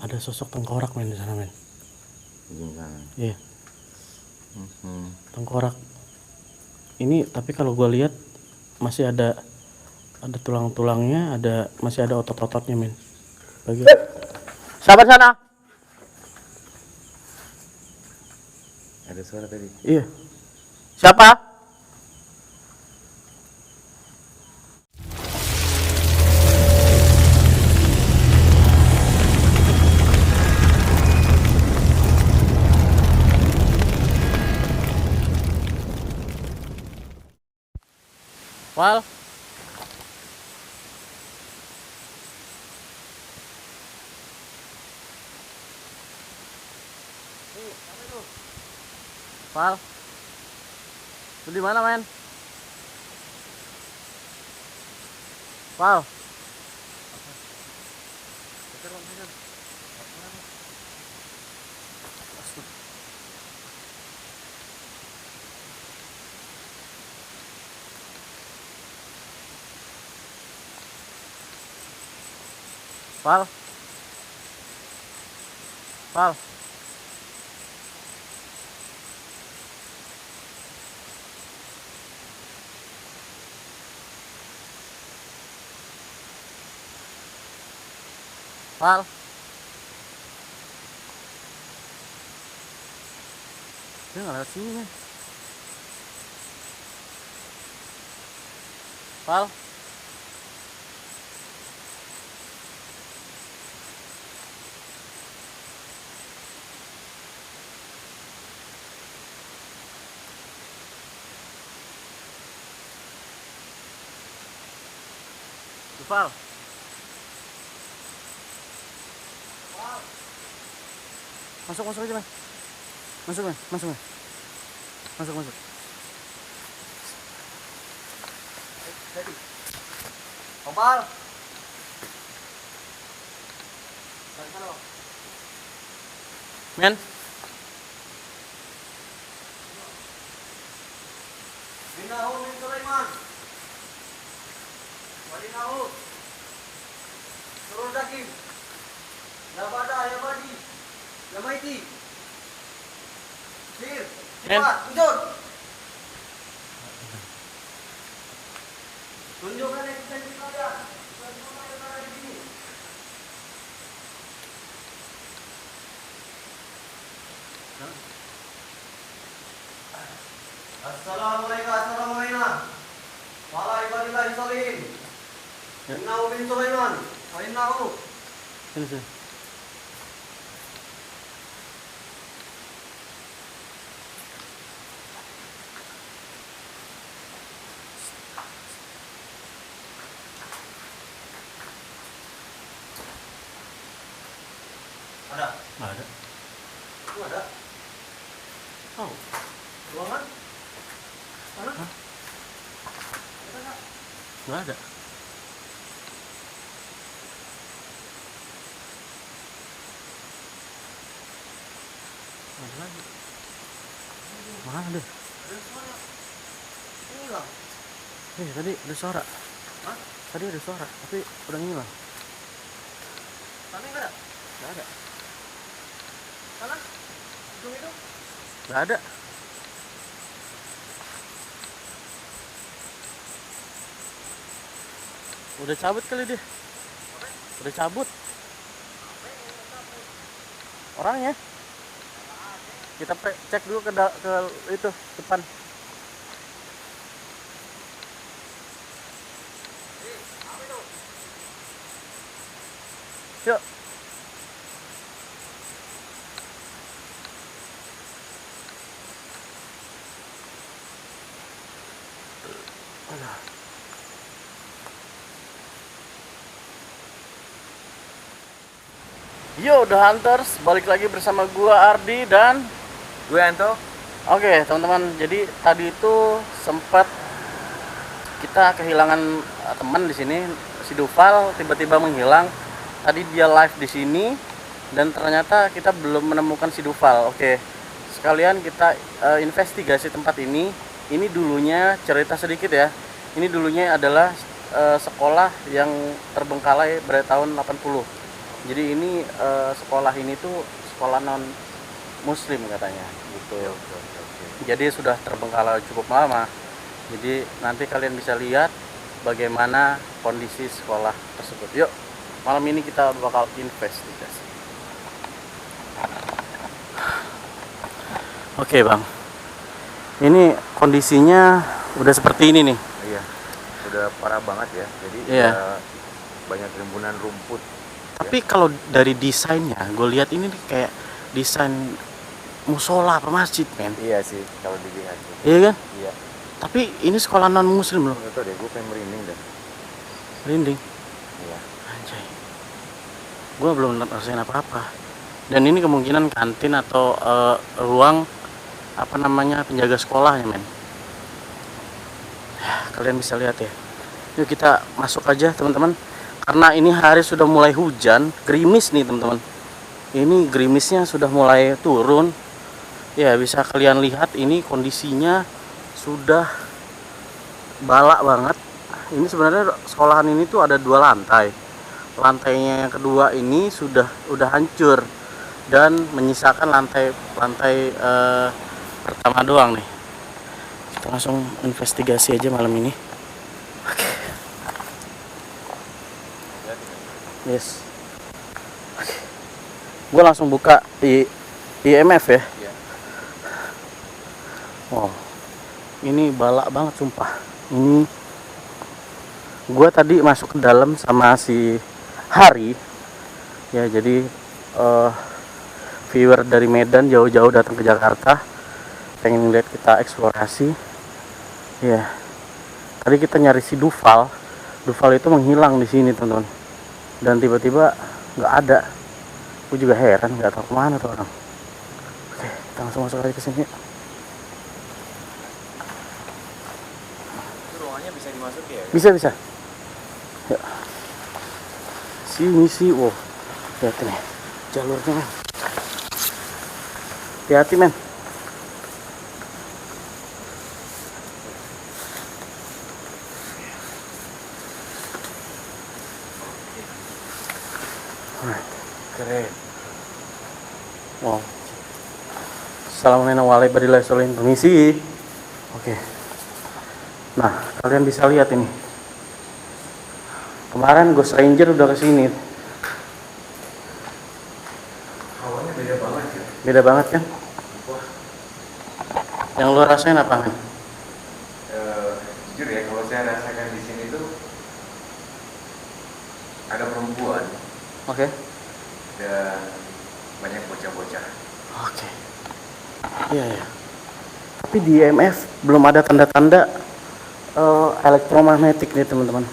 ada sosok tengkorak men di sana men. Iya. Tengkorak. Ini tapi kalau gue lihat masih ada tulang-tulangnya, masih ada otot-ototnya men. Sabar sana. Ada suara tadi. Iya. Siapa? Wal. Wal. Lu di mana, men? Wal. Wal. Wal. Wal. Dia nggak lewat sini men. Wal. Val. Masuk aja men. Masuk men. Masuk. Ompal. Men. Binahu bin Sulaiman. Wadinahu. Surul Zakim. Ya Bada, ya Badi. Ya Maiti. Sir. Men. Cepat, tunjuk. Tunjukkan eksistensi kalian. Bukan cuma yang ada di sini. Assalamualaikum. Wala ibadillahi sholihin. Innahu bin Sulaiman. Wa innahu. Sini. Ada? Nggak ada. Itu ada? Oh. Ruangan? Mana? Hah? Ada nggak? Nggak ada. Ada lagi. Mana deh? Ada suara. Ini hilang. Tadi ada suara. Hah? Tadi ada suara, tapi udah ngilang. Sana nggak ada? Nggak ada. Sana? Hidung itu? Nggak ada. Udah cabut kali dia. Udah cabut. Orangnya. Kita cek dulu ke itu depan. Yuk. Yo, The Hunters, balik lagi bersama gua Ardi dan Gue Anto. oke, teman-teman. Jadi tadi itu sempat kita kehilangan teman di sini, si Duval tiba-tiba menghilang. Tadi dia live di sini dan ternyata kita belum menemukan si Duval. Oke. Sekalian kita investigasi tempat ini. Ini dulunya cerita sedikit ya. Ini dulunya adalah sekolah yang terbengkalai pada tahun 80. Jadi ini sekolah ini tuh sekolah non muslim katanya gitu. Jadi sudah terbengkalai cukup lama. Jadi nanti kalian bisa lihat bagaimana kondisi sekolah tersebut. Yuk, malam ini kita bakal investigasi. Oke bang, ini kondisinya udah seperti ini nih. Iya, udah parah banget ya. Jadi Iya. udah banyak rimbunan rumput. Tapi kalau dari desainnya, gue lihat ini nih kayak desain musola apa masjid, men. Iya sih, kalau dilihat. Iya kan? Iya. Tapi ini sekolah non muslim loh. Nggak tahu deh, gue pengen merinding dah. Merinding. Iya. Anjay. Gue belum rasain apa-apa. Dan ini kemungkinan kantin atau ruang apa namanya penjaga sekolahnya, men. Ya, kalian bisa lihat ya. Yuk kita masuk aja, teman-teman. Karena ini hari sudah mulai hujan, gerimis nih, teman-teman. Ini gerimisnya sudah mulai turun. Ya, bisa kalian lihat ini kondisinya sudah balak banget. Ini sebenarnya sekolahan ini tuh ada 2 lantai. Lantainya yang kedua ini udah hancur dan menyisakan lantai pertama doang nih. Kita langsung investigasi aja malam ini. Oke. Yes. Oke. Gue langsung buka IMF ya. Iya. Wow. Ini balak banget sumpah. Ini gue tadi masuk ke dalam sama si Hari. Ya, jadi viewer dari Medan jauh-jauh datang ke Jakarta pengen lihat kita eksplorasi. Ya. Tadi kita nyari si Dufal. Dufal itu menghilang di sini, teman-teman. Dan tiba-tiba nggak ada. Gue juga heran, nggak tahu kemana tuh orang. Oke, kita langsung masuk aja ke sini. Itu ruangannya bisa dimasuki ya? Bisa. Ya. Sini sih, wow. Lihat nih, jalurnya, men. Hati-hati, men. Keren. Wow. Assalamualaikum warahmatullahi wabarakatuh. Permisi. Oke. Nah, kalian bisa lihat ini. Kemarin Ghost Ranger udah kesini. Awalnya beda banget ya. Beda banget kan? Wah, Yang lu rasain apa, men? jujur ya, kalau saya rasakan di sini tuh ada perempuan Oke. dan banyak bocah-bocah. Oke. Iya. Tapi di IMF belum ada tanda-tanda elektromagnetik nih, teman-teman.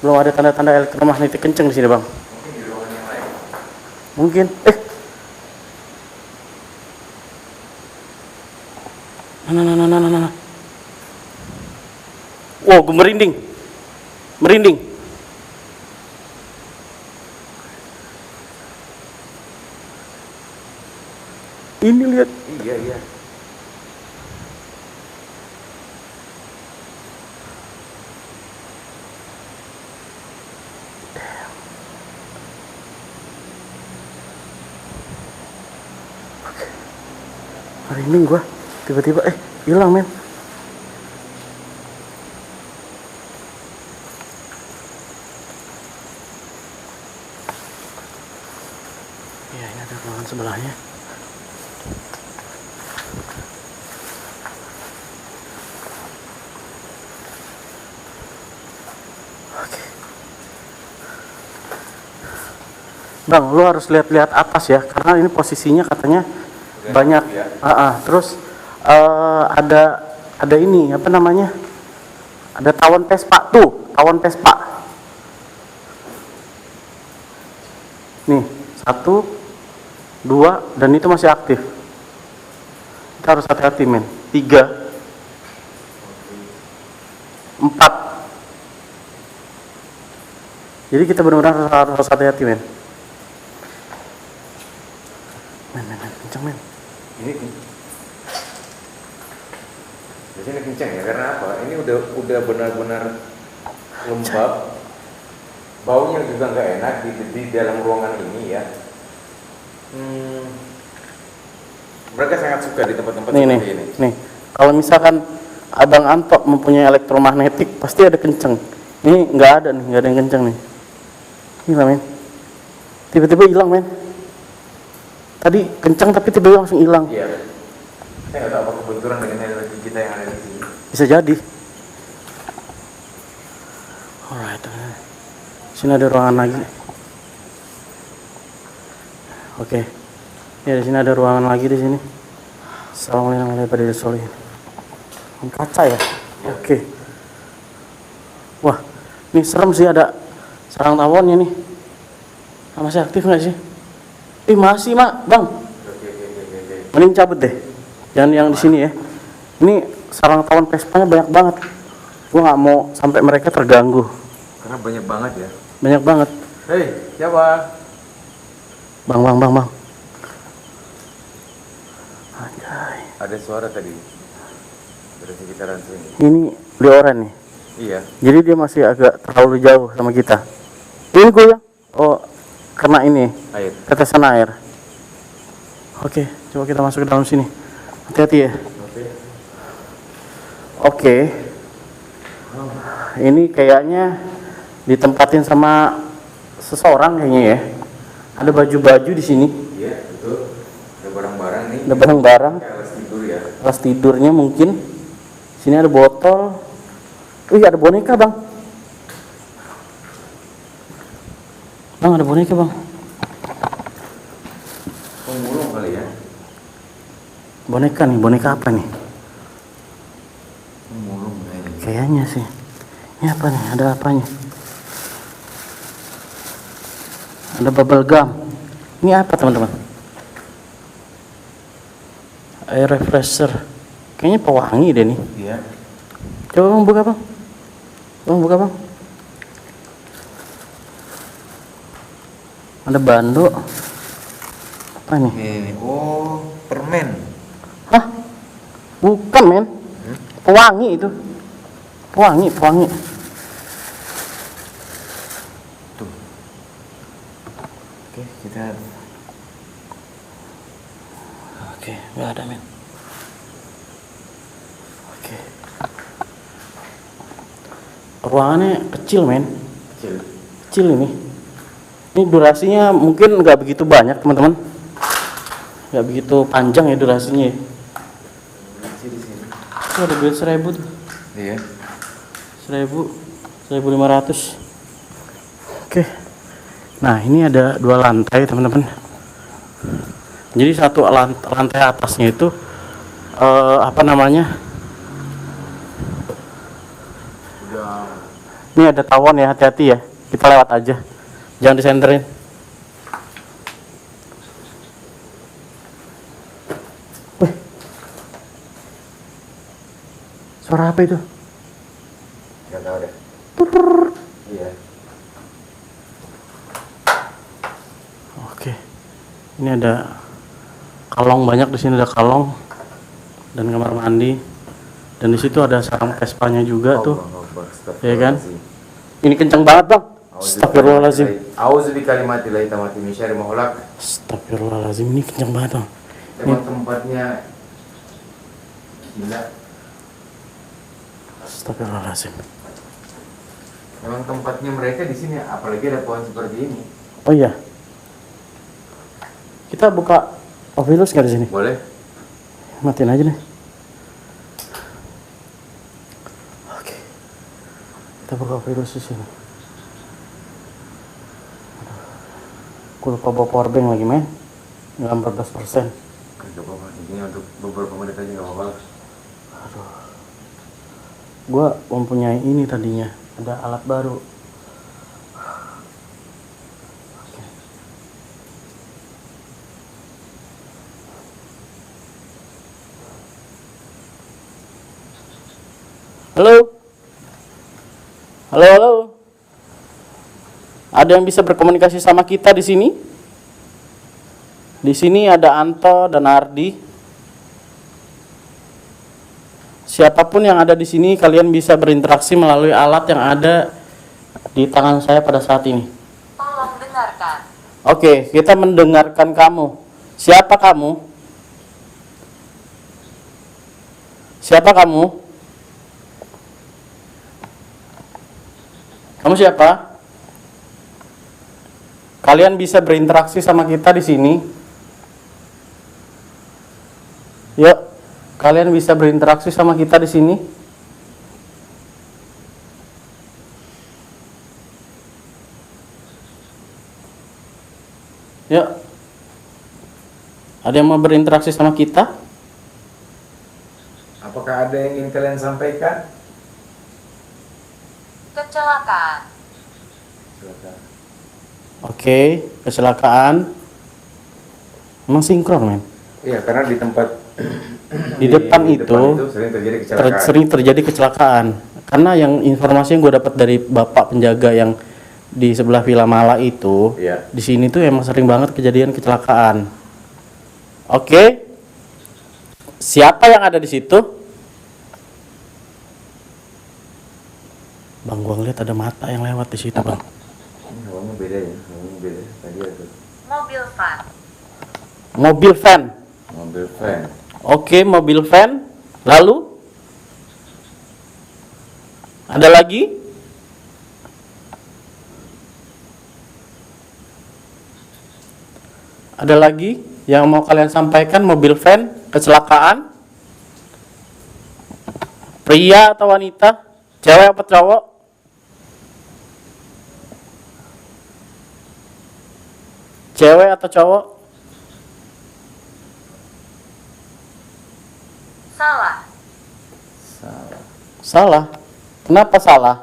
Belum ada tanda-tanda elektromagnetik kenceng di sini, Bang. Mungkin di ruangan yang lain. Mungkin. Nah. Wow, gue merinding. Ini lihat. Iya. Merinding gua. Tiba-tiba hilang, men. Iya, ini ada ruangan sebelahnya. Oke. Bang, lu harus lihat-lihat atas ya, karena ini posisinya katanya Udah banyak. ya. Terus ada ini apa namanya? Ada tawon Vespa tuh, tawon Vespa. Nih, 1, 2, dan itu masih aktif. Kita harus hati-hati, men. 3, 4. Jadi kita benar-benar harus hati-hati, men. Men, kenceng, men. Ini biasanya kenceng ya, karena apa? Ini udah benar-benar lembab, baunya juga nggak enak di dalam ruangan ini ya. Mereka sangat suka di tempat-tempat Nih nih seperti ini. nih. Kalau misalkan Abang Anto mempunyai elektromagnetik, pasti ada kenceng. Ini nggak ada nih, nggak ada yang kenceng nih. Gila men. Tiba-tiba hilang men. Tadi kencang tapi tiba-tiba langsung hilang. Iya. Saya nggak tahu apa kebetulan dengan energi kita yang ada di sini. Bisa jadi. Alright. Sini ada ruangan lagi. Oke. Ya di sini ada ruangan lagi di sini. Assalamualaikum warahmatullahi wabarakatuh. Kaca ya. Oke. Wah, ini serem sih, ada sarang tawonnya nih. Masih aktif nggak sih? Masih mak, bang. Mending cabut deh. Jangan yang di sini ya. Ini sarang tawon Vespanya banyak banget. Gua nggak mau sampai mereka terganggu. Karena banyak banget ya. Banyak banget. Hei, siapa? Bang. Anjay. Ada suara tadi dari sekitaran sini. Ini Lioran nih. Iya. Jadi dia masih agak terlalu jauh sama kita. Ini goyang. Oh, karena ini Air. tetesan air. Oke, coba kita masuk ke dalam sini. Hati-hati ya. Oke. Ini kayaknya ditempatin sama seseorang kayaknya ya. Ada baju-baju di sini. Iya, betul. Ada barang-barang nih. Ada barang-barang. Kayak alas tidur ya. Alas tidurnya mungkin. Sini ada botol. Wih, ada boneka bang. Bang, ada boneka bang. Pemulung kali ya. Boneka nih, boneka apa nih? Pemulung kayaknya. Kayaknya sih. Ini apa nih? Ada apanya? Ada bubble gum. Ini apa teman-teman? Air refresher. Kayaknya pewangi deh nih. Iya. Coba bang buka bang. Bang buka bang. Ada bando. Apa nih? Ini, oh, permen. Hah? Bukan men. Pewangi itu. Pewangi. Tuh. Oke, kita. Oke, nggak ada men. Oke. Ruangannya kecil men. Kecil ini. Ini durasinya mungkin nggak begitu banyak teman-teman. Nggak begitu panjang ya durasinya. Di sini. Tuh ada duit 1.000 tuh. Iya. 1.500. Oke. Nah ini ada 2 lantai teman-teman. Jadi satu lantai atasnya itu apa namanya? Udah. Ini ada tawon ya, hati-hati ya. Kita lewat aja. Jangan disenterin. Wih. Suara apa itu? Nggak tahu deh. Iya. Oke. Ini ada kalong banyak, di sini ada kalong dan kamar mandi. Dan di situ ada sarang Vespanya juga tuh. Ya kan? Ini kencang banget, Bang. Astagfirullahaladzim. Auzu bi kalimatillahi tammati min syarri ma khalaq. Astagfirullahaladzim, ini kencang banget, Bang. Emang tempatnya gila. Astagfirullahaladzim. Emang tempatnya mereka di sini, apalagi ada pohon seperti ini. Oh iya. Kita buka Ovilus nggak di sini? Boleh? Matiin aja nih. Oke. Kita buka Ovilus di sini. Gue lupa bawa powerbank lagi men. Nggak 14%. Gak apa-apa, ini untuk beberapa menit aja gak apa-apa. Aduh. Gue mempunyai ini tadinya. Ada alat baru. Oke. Halo. Halo. Ada yang bisa berkomunikasi sama kita di sini? Di sini ada Anto dan Ardi. Siapapun yang ada di sini, kalian bisa berinteraksi melalui alat yang ada di tangan saya pada saat ini. Tolong dengarkan. Oke, kita mendengarkan kamu. Siapa kamu? Siapa kamu? Kamu siapa? Kalian bisa berinteraksi sama kita di sini. Yuk, kalian bisa berinteraksi sama kita di sini. Yuk. Ada yang mau berinteraksi sama kita? Apakah ada yang ingin kalian sampaikan? Kecelakaan. Silakan. Oke, kecelakaan. Emang sinkron, men. Iya, karena di tempat Di depan itu sering terjadi kecelakaan. sering terjadi kecelakaan. Karena yang informasi yang gue dapat dari bapak penjaga yang di sebelah Villa Mala itu, Iya. di sini tuh emang sering banget kejadian kecelakaan. Oke, siapa yang ada di situ? Bang, gua ngeliat ada mata yang lewat di situ, bang. Ini hawanya beda ya, hawanya beda. Tadi ada Mobil van. Mobil van. mobil van. Oke, mobil van. Lalu ada lagi? Ada lagi yang mau kalian sampaikan? Mobil van, kecelakaan? Pria atau wanita? Cewek apa cowok? Cewek atau cowok? Salah. Salah. Salah. Kenapa salah?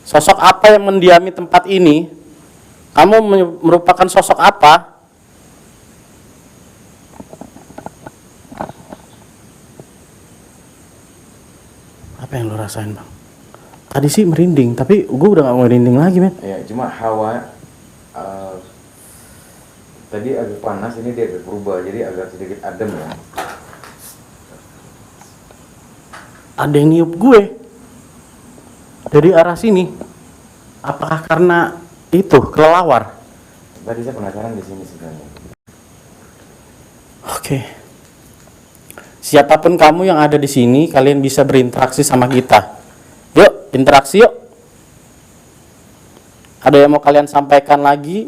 Sosok apa yang mendiami tempat ini? Kamu merupakan sosok apa? Apa yang lo rasain, bang? Tadi sih merinding, tapi gue udah gak mau merinding lagi, men. Ya, cuma hawa tadi agak panas, ini dia agak berubah, jadi agak sedikit adem ya. Ada yang niup gue dari arah sini. Apakah karena itu kelelawar? Tadi saya penasaran di sini sebenarnya. Oke. Siapapun kamu yang ada di sini, kalian bisa berinteraksi sama kita. Yuk, interaksi yuk. Ada yang mau kalian sampaikan lagi?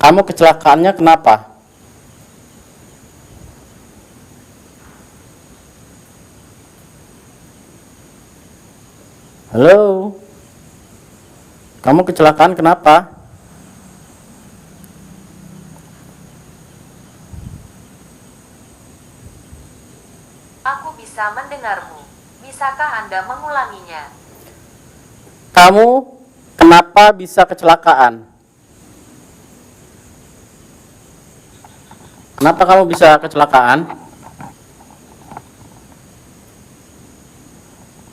Kamu kecelakaannya kenapa? Halo? Kamu kecelakaan kenapa? Aku bisa mendengarmu. Bisakah Anda mengulanginya? Kamu kenapa bisa kecelakaan? Kenapa kamu bisa kecelakaan?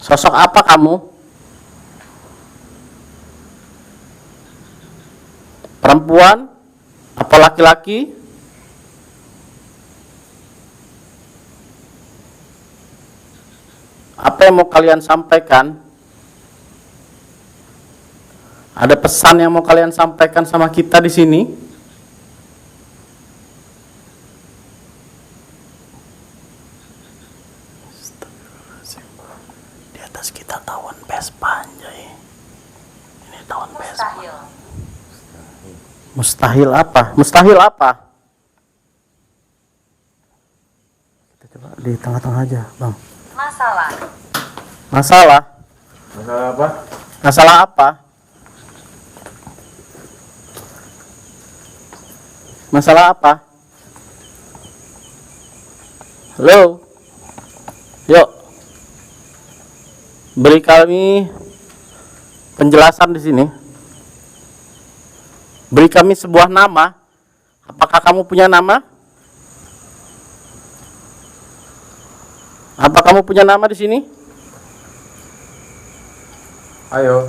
Sosok apa kamu? Perempuan? Apa laki-laki? Apa yang mau kalian sampaikan? Ada pesan yang mau kalian sampaikan sama kita di sini? Di atas kita tawon Vespa, anjay. Ini tawon Vespa. Mustahil. Mustahil apa? Mustahil apa? Kita coba di tengah-tengah aja, Bang. Masalah. Masalah? Masalah apa? Masalah apa? Masalah apa? Halo? Yuk. Beri kami penjelasan di sini. Beri kami sebuah nama. Apakah kamu punya nama? Apa kamu punya nama di sini? Ayo.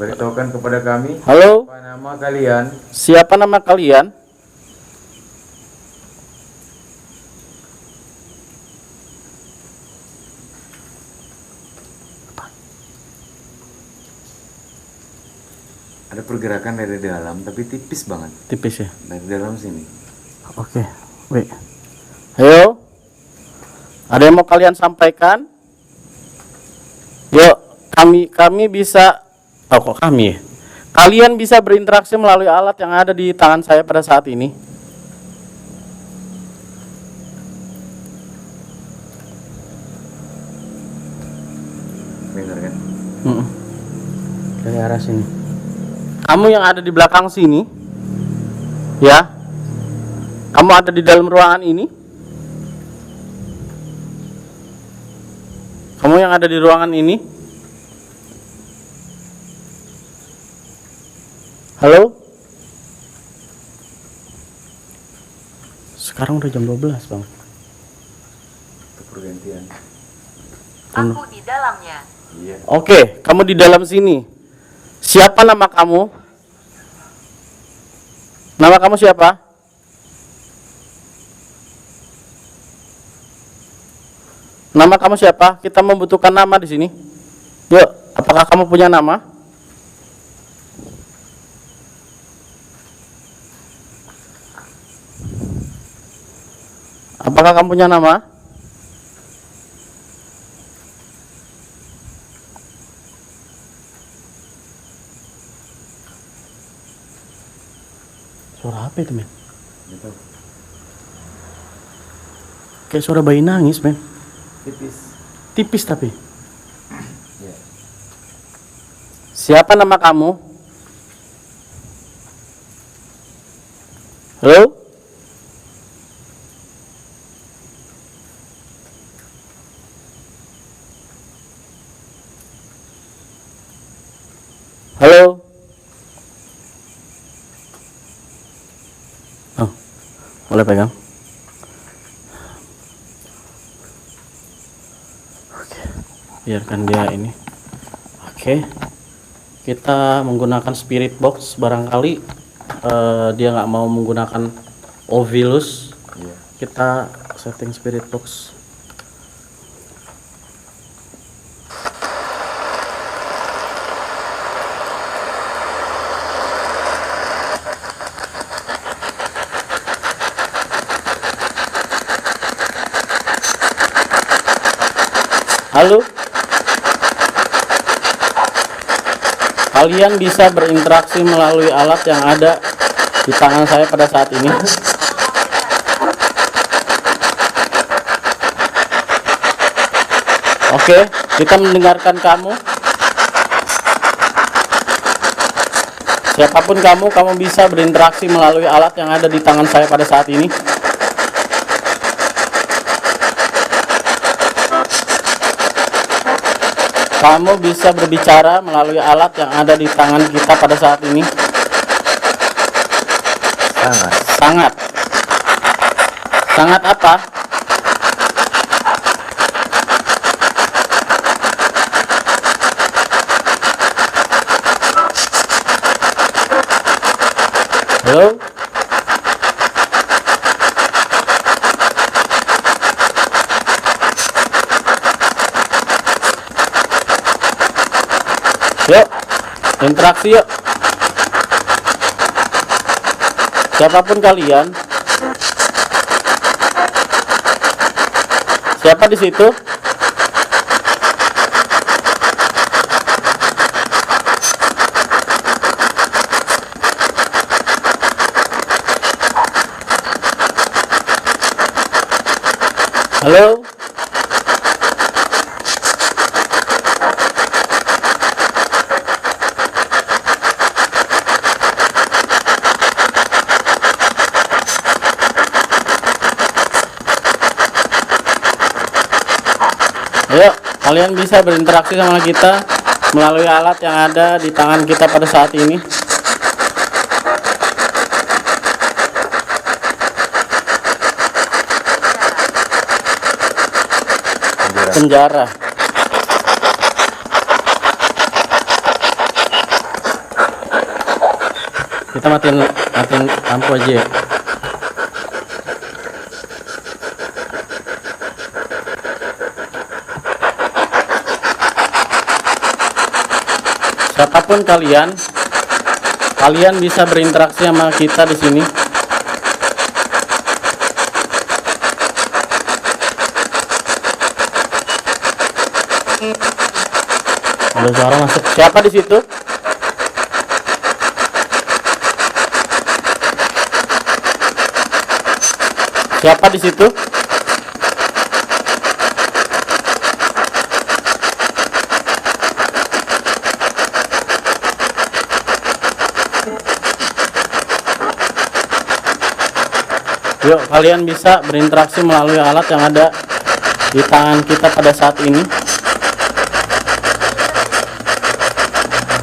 Beritahukan kepada kami Halo? apa nama kalian. Siapa nama kalian? Ada pergerakan dari dalam tapi tipis banget Tipis ya. dari dalam sini. Oke. Wait. Ayo. Ada yang mau kalian sampaikan? Yuk, kami bisa, oh kok kami ya? Kalian bisa berinteraksi melalui alat yang ada di tangan saya pada saat ini. Dengar kan? Dari arah sini. Kamu yang ada di belakang sini, ya? Kamu ada di dalam ruangan ini? Kamu yang ada di ruangan ini? Halo? Sekarang udah jam 12, Bang. Itu pergantian. Aku di dalamnya. Iya. Oke, kamu di dalam sini. Siapa nama kamu? Nama kamu siapa? Nama kamu siapa? Kita membutuhkan nama di sini. Yuk, apakah kamu punya nama? Apakah kamu punya nama? Suara apa itu, men? Gitu. Kayak suara bayi nangis, men. Tipis. Tipis tapi. Ya. Siapa nama kamu? Halo? Halo? Oh, boleh pegang? Oke, biarkan dia ini. Oke, kita menggunakan spirit box barangkali dia nggak mau menggunakan Ovilus. Iya. Kita setting spirit box. Halo? Kalian bisa berinteraksi melalui alat yang ada di tangan saya pada saat ini. Oke, kita mendengarkan kamu. Siapapun kamu bisa berinteraksi melalui alat yang ada di tangan saya pada saat ini. Kamu bisa berbicara melalui alat yang ada di tangan kita pada saat ini. Sangat. Sangat apa? Halo? Yuk, interaksi yuk. Siapapun kalian. Siapa di situ? Halo? Ayo, kalian bisa berinteraksi sama kita melalui alat yang ada di tangan kita pada saat ini. Penjara. Kita matiin lampu aja ya. Siapapun kalian, kalian bisa berinteraksi sama kita di sini. Ada suara masuk. Siapa di situ? Siapa di situ? Yuk, kalian bisa berinteraksi melalui alat yang ada di tangan kita pada saat ini.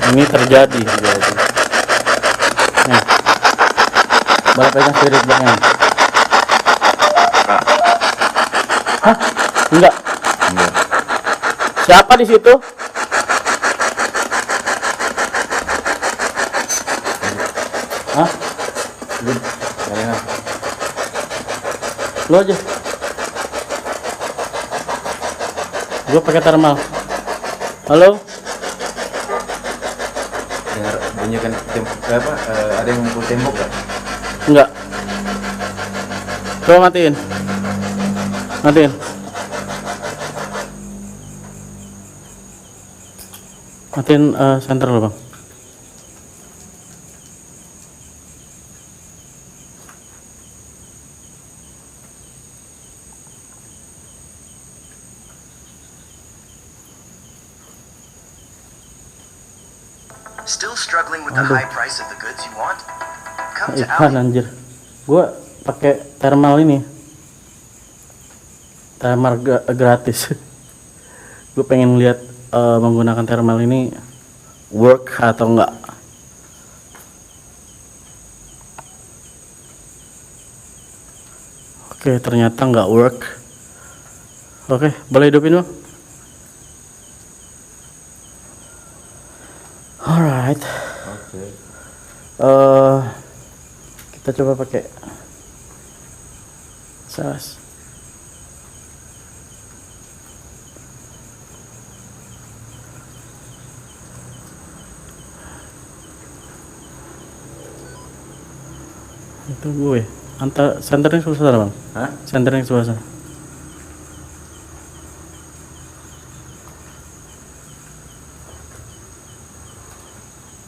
Ini terjadi. Nah, boleh pegang spirit box-nya. Hah? Enggak. Siapa di situ? Hah? Lu aja. Gue pakai thermal. Halo? Dengar bunyi kan ada yang mukul tembok kan? Enggak. Coba matiin. Matiin. Matiin senter lo, Bang. Still struggling with the high price of the goods you want? Come to Iklan anjir. Gua pakai thermal ini. Thermal gratis. Gue pengen lihat menggunakan thermal ini work atau enggak. Oke, ternyata enggak work. Oke, boleh hidupin, Bang. Alright. Oke. Kita coba pakai SAS. Itu gue. Antar centering sebelah sana, Bang. Hah? Centering sebelah sana.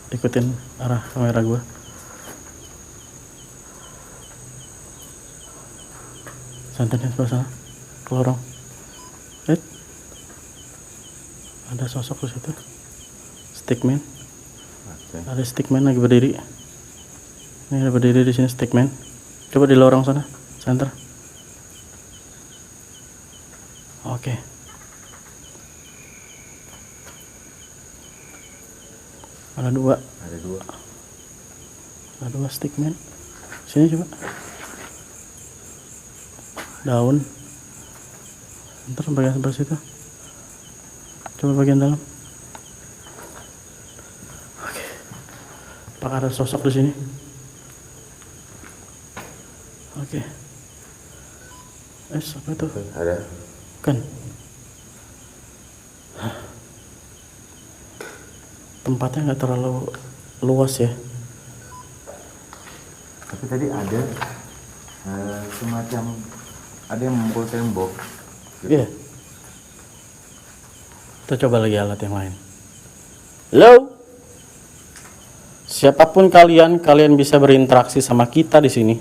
Ikutin arah kamera gue. Santannya sebelah sana, ke lorong. Ada sosok di situ. Stickman. Oke. Ada stickman lagi berdiri. Ini ada berdiri di sini stickman. Coba di lorong sana, center. Oke. Ada dua. Ada dua. Ada dua stickman. Sini coba. Daun. Ntar bagian sebelah situ. Coba bagian dalam. Oke. Apakah ada sosok di sini? Oke. Apa itu? Ada. Kan. Tempatnya nggak terlalu luas ya. Tapi tadi ada semacam ada yang memukul tembok. Iya. Kita coba lagi alat yang lain. Halo. Siapapun kalian bisa berinteraksi sama kita di sini.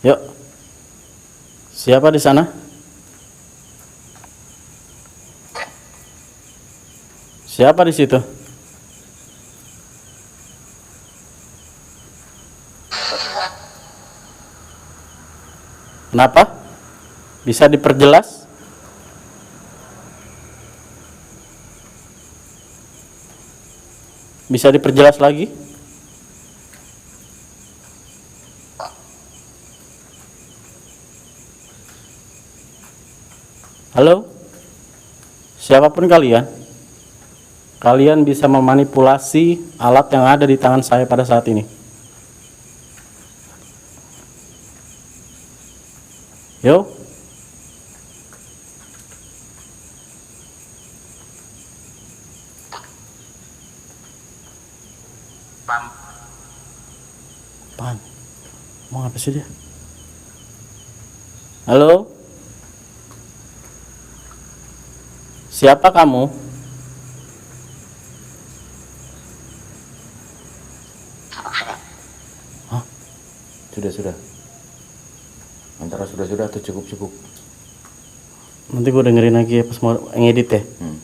Yuk. Siapa di sana? Siapa di situ? Kenapa? Bisa diperjelas? Bisa diperjelas lagi? Halo? Siapapun kalian bisa memanipulasi alat yang ada di tangan saya pada saat ini. Yo. Apa sih dia? Halo? Siapa kamu? Hah? Sudah. Antara sudah atau cukup. Nanti gue dengerin lagi ya pas mau ngedit ya. Hmm.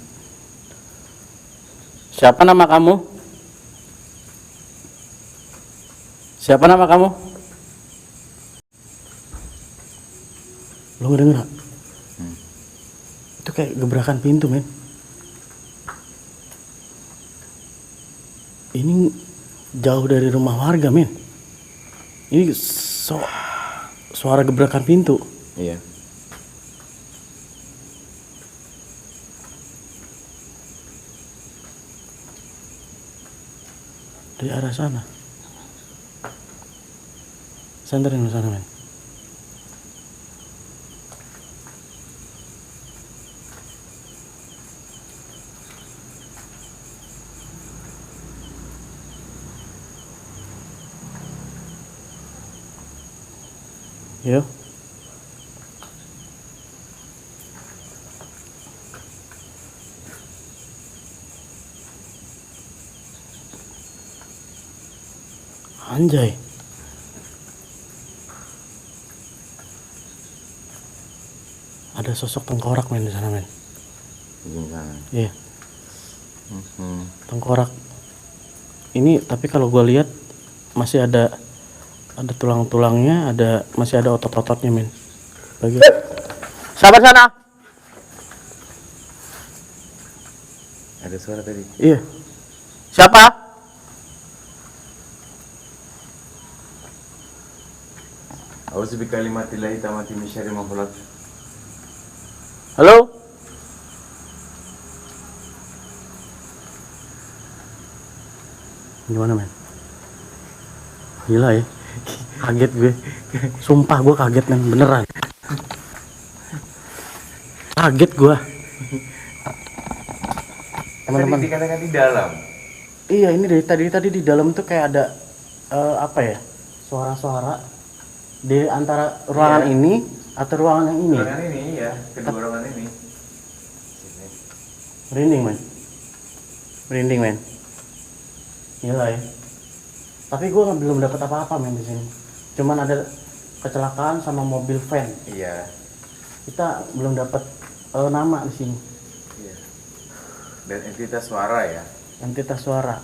Siapa nama kamu? Siapa nama kamu? Lo gak denger gak? Itu kayak gebrakan pintu, men. Ini jauh dari rumah warga, men. Ini suara gebrakan pintu. Iya. Dari arah sana. Santerin ke sana, men. Yo. Anjay. Ada sosok tengkorak, men, di sana, men. Di sana. Iya. Tengkorak. Ini tapi kalau gue lihat masih ada tulang-tulangnya, masih ada otot-ototnya, men. Sabar sana. Ada suara tadi. Iya. Siapa? Auzu bikalimatillahi tammati min syarri ma khalaq. Halo? Gimana, men? Gila ya. Kaget gue. Sumpah gue kaget, men, beneran. Kaget gue. Teman-teman. Tadi dikatakan di dalam. Iya, ini dari tadi di dalam tuh kayak ada apa ya? Suara-suara di antara ruangan ini atau ruangan yang ini. Ruangan ini ya, kedua ruangan ini. Merinding, men. Gila ya. Tapi gue belum dapat apa-apa, men, di sini. Cuman ada kecelakaan sama mobil van. Iya. Kita belum dapat nama di sini. Iya. Dan entitas suara ya. Entitas suara.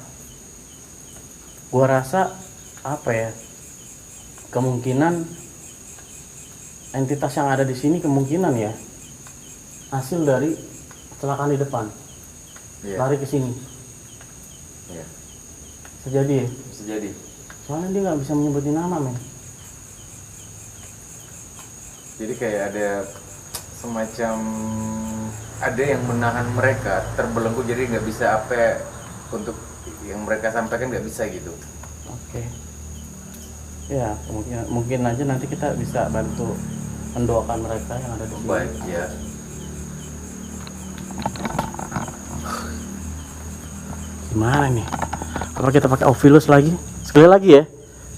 Gua rasa apa ya? Kemungkinan entitas yang ada di sini kemungkinan ya hasil dari kecelakaan di depan. Iya. Lari ke sini. Iya. Sejadi ya. Bisa jadi. Soalnya dia nggak bisa menyebutin nama, men. Jadi kayak ada semacam ada yang menahan mereka terbelenggu, jadi nggak bisa apa untuk yang mereka sampaikan, nggak bisa gitu. Oke. Ya, mungkin aja nanti kita bisa bantu mendoakan mereka yang ada di sini. Baik ya. Gimana nih? Apa kita pakai Ovilus lagi? Sekali lagi ya.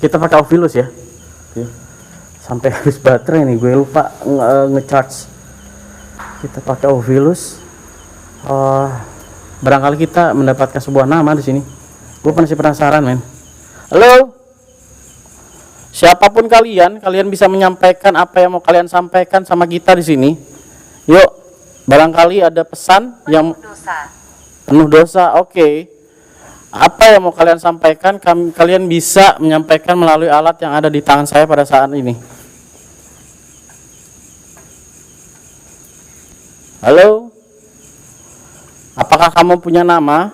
Kita pakai Ovilus ya. Sampai habis baterai nih, gue lupa ngecharge. Kita pakai Ovilus. Barangkali kita mendapatkan sebuah nama di sini. Gue masih penasaran, men. Halo. Siapapun kalian bisa menyampaikan apa yang mau kalian sampaikan sama kita di sini. Yuk. Barangkali ada pesan yang penuh dosa. Oke. Apa yang mau kalian sampaikan, kalian bisa menyampaikan melalui alat yang ada di tangan saya pada saat ini. Halo? Apakah kamu punya nama?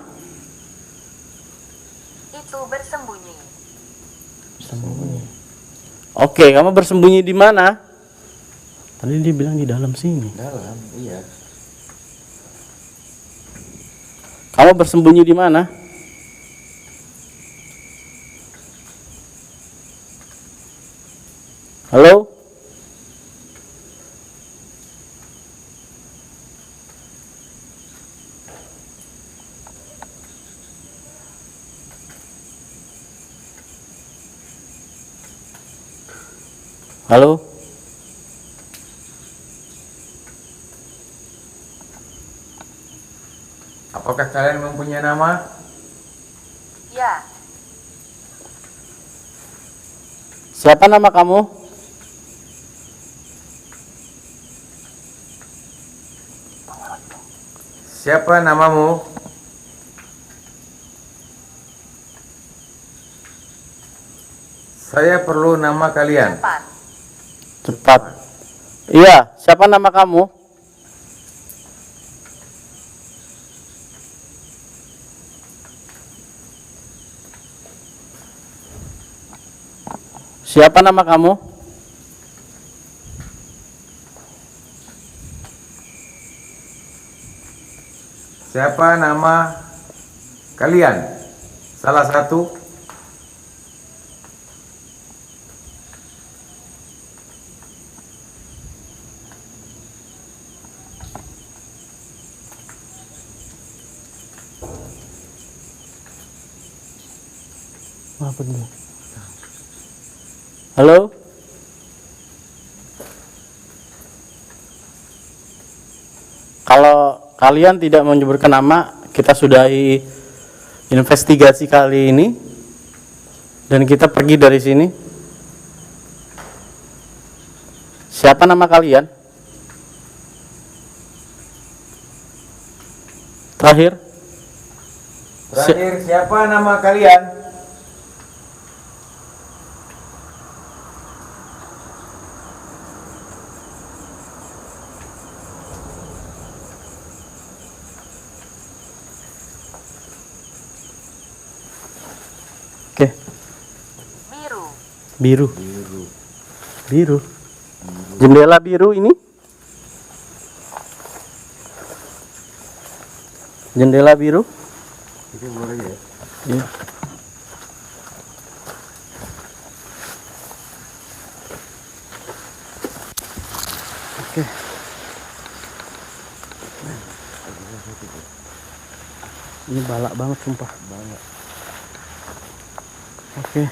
Itu bersembunyi. Bersembunyi. Oke, kamu bersembunyi di mana? Tadi dia bilang di dalam sini. Dalam, iya. Kamu bersembunyi di mana? Halo? Halo? Apakah kalian mempunyai nama? Ya, Siapa nama kamu? Siapa namamu? Saya perlu nama kalian. cepat. Cepat. Iya, siapa nama kamu? Siapa nama kamu? Siapa nama kalian? Salah satu. Apa nih? Halo? Kalau kalian tidak menyebutkan nama, kita sudahi investigasi kali ini dan kita pergi dari sini. Siapa nama kalian? Terakhir. Terakhir, siapa nama kalian? Oke, Biru. biru. Biru. Jendela biru ini? Jendela biru? Itu boleh ya? Iya. Oke. Ini balak banget sumpah. Balak. Oke.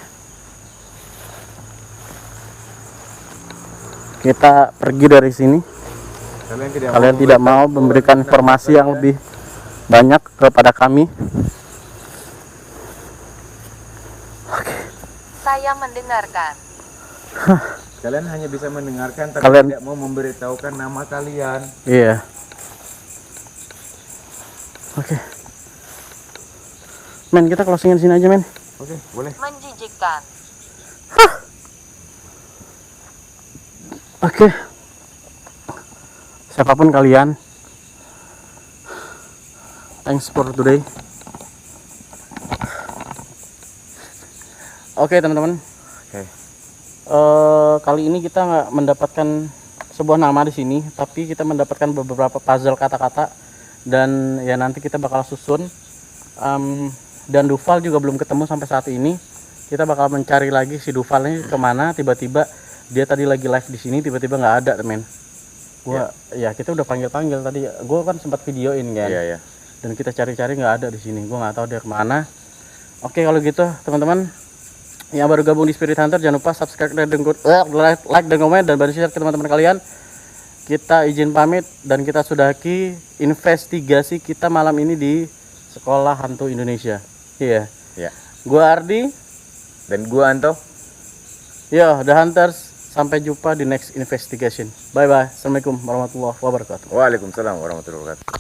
Kita pergi dari sini. Kalian tidak mau memberikan informasi yang lebih banyak kepada kami. Saya mendengarkan. Kalian hanya bisa mendengarkan, tapi Kalian- tidak mau memberitahukan nama kalian. Iya. Oke. Men, kita closingan sini aja, men. Oke, boleh. Menjijikkan. Oke. Siapapun kalian, thanks for today. Oke, teman-teman. Oke. Kali ini kita nggak mendapatkan sebuah nama di sini, tapi kita mendapatkan beberapa puzzle kata-kata dan ya nanti kita bakal susun. Dan Duval juga belum ketemu sampai saat ini. Kita bakal mencari lagi si Duval ini kemana. Tiba-tiba dia tadi lagi live di sini, tiba-tiba nggak ada, men. Gua ya kita udah panggil-panggil tadi. Gua kan sempat videoin kan. Iya, iya. Dan kita cari-cari nggak ada di sini. Gua nggak tahu dia kemana. Oke, kalau gitu teman-teman yang baru gabung di Spirit Hunter, jangan lupa subscribe dan like dan komen dan share ke teman-teman kalian. Kita izin pamit dan kita sudahi investigasi kita malam ini di Sekolah Hantu Indonesia. Iya. Iya. Gua Ardi. Dan gua Anto. Yo, The Hunters. Sampai jumpa di next investigation. Bye bye. Assalamualaikum warahmatullahi wabarakatuh. Waalaikumsalam warahmatullahi wabarakatuh.